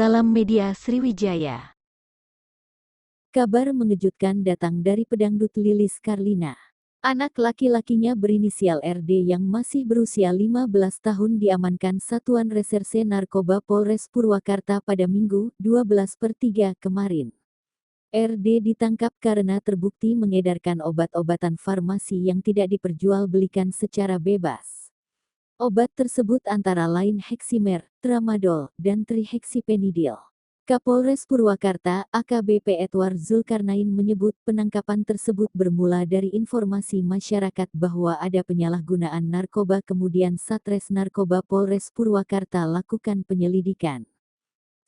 Salam Media Sriwijaya. Kabar mengejutkan datang dari pedangdut Lilis Karlina. Anak laki-lakinya berinisial RD yang masih berusia 15 tahun diamankan Satuan Reserse Narkoba Polres Purwakarta pada Minggu 12/3 kemarin. RD ditangkap karena terbukti mengedarkan obat-obatan farmasi yang tidak diperjualbelikan secara bebas. Obat tersebut antara lain Heximer, Tramadol, dan Trihexypenidil. Kapolres Purwakarta, AKBP Edward Zulkarnain menyebut penangkapan tersebut bermula dari informasi masyarakat bahwa ada penyalahgunaan narkoba, kemudian Satres Narkoba Polres Purwakarta lakukan penyelidikan.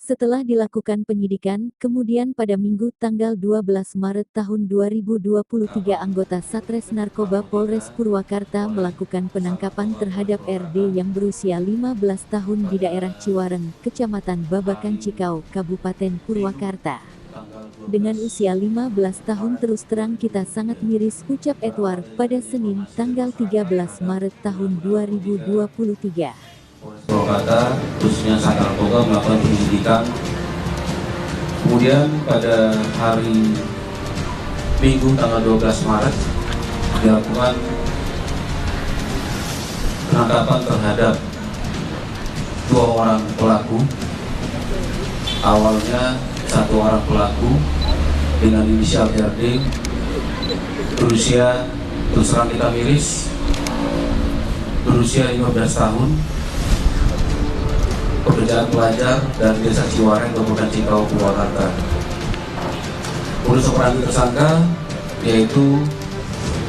Setelah dilakukan penyidikan, kemudian pada Minggu tanggal 12 Maret tahun 2023 anggota Satres Narkoba Polres Purwakarta melakukan penangkapan terhadap RD yang berusia 15 tahun di daerah Ciwareng, Kecamatan Babakan Cikau, Kabupaten Purwakarta. Dengan usia 15 tahun terus terang kita sangat miris, ucap Edward pada Senin tanggal 13 Maret tahun 2023. Purwakarta, khususnya Sat Narkoba melakukan penyelidikan. Kemudian pada hari Minggu tanggal 12 Maret dilakukan penangkapan terhadap 2 orang pelaku. Awalnya 1 orang pelaku dengan inisial RD berusia, terus terang kita miris, berusia 15 tahun, pekerjaan pelajar dari Desa Ciwareng, Kabupaten Cikau, Purwakarta. Modus operandi tersangka yaitu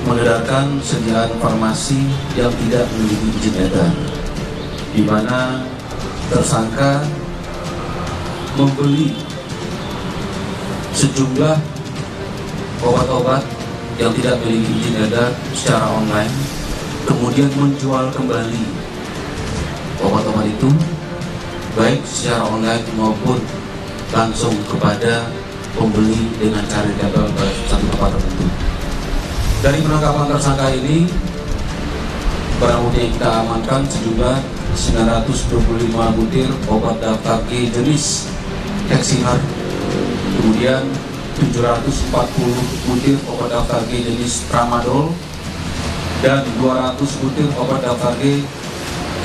mengedarkan sediaan farmasi yang tidak memiliki izin edar, di mana tersangka membeli sejumlah obat-obat yang tidak memiliki izin edar secara online, kemudian menjual kembali obat-obat itu baik secara online maupun langsung kepada pembeli dengan cara ditempel ke satu tempat tertentu. Dari penangkapan tersangka ini, barang bukti yang kita amankan sejumlah 925 butir obat daftar G jenis Heximer, kemudian 740 butir obat daftar G jenis Tramadol, dan 200 butir obat daftar G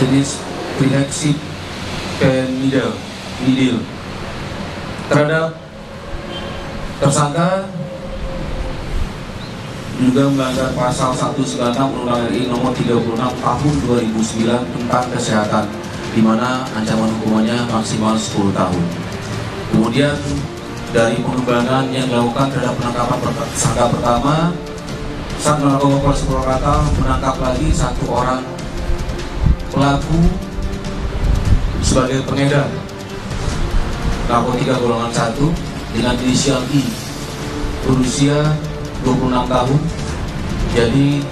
jenis Trihexypenidil. Terhadap tersangka juga melanggar pasal 196 Undang-Undang RI nomor 36 tahun 2009 tentang kesehatan, di mana ancaman hukumannya maksimal 10 tahun. Kemudian dari pengembangan yang dilakukan terhadap penangkapan tersangka pertama, Sat Narkoba Polres Purwakarta menangkap lagi 1 orang pelaku sebagai pengedar narkotika golongan 1 dengan inisial I, berusia 26 tahun. Jadi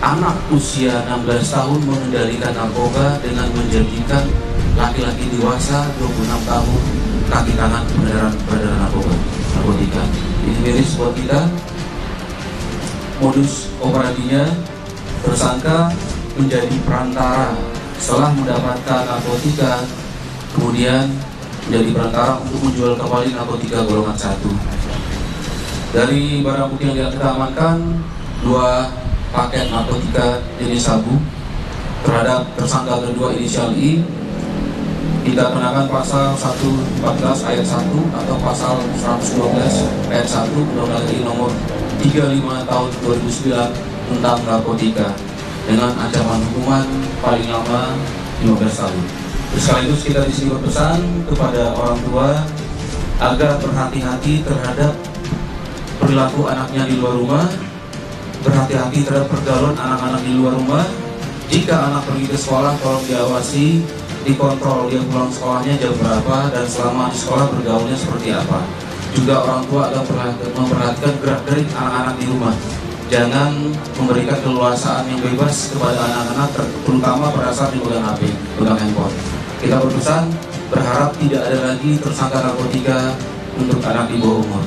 anak usia 16 tahun mengendalikan narkoba dengan menjadikan laki-laki dewasa 26 tahun kaki tangan peredaran narkotika. Ini miris buat kita. Modus operandinya, tersangka menjadi perantara setelah mendapatkan narkotika, kemudian menjadi perantara untuk menjual kembali narkotika golongan 1. Dari barang bukti yang kita amankan 2 paket narkotika jenis sabu. Terhadap tersangka kedua inisial I, kita kenakan pasal 114 ayat 1 atau pasal 112 ayat 1 Undang-Undang RI nomor 35 tahun 2009 tentang narkotika, dengan ancaman hukuman paling lama 15 tahun. Sekaligus kita di sini berpesan kepada orang tua agar berhati-hati terhadap perilaku anaknya di luar rumah, berhati-hati terhadap pergaulan anak-anak di luar rumah. Jika anak pergi ke sekolah, tolong diawasi, dikontrol dia pulang sekolahnya jam berapa dan selama di sekolah bergaulnya seperti apa. Juga orang tua agar memperhatikan gerak-gerik anak-anak di rumah. Jangan memberikan keleluasaan yang bebas kepada anak-anak, terutama pada saat memegang HP, memegang handphone. Kita berpesan, berharap tidak ada lagi tersangka narkotika untuk anak di bawah umur.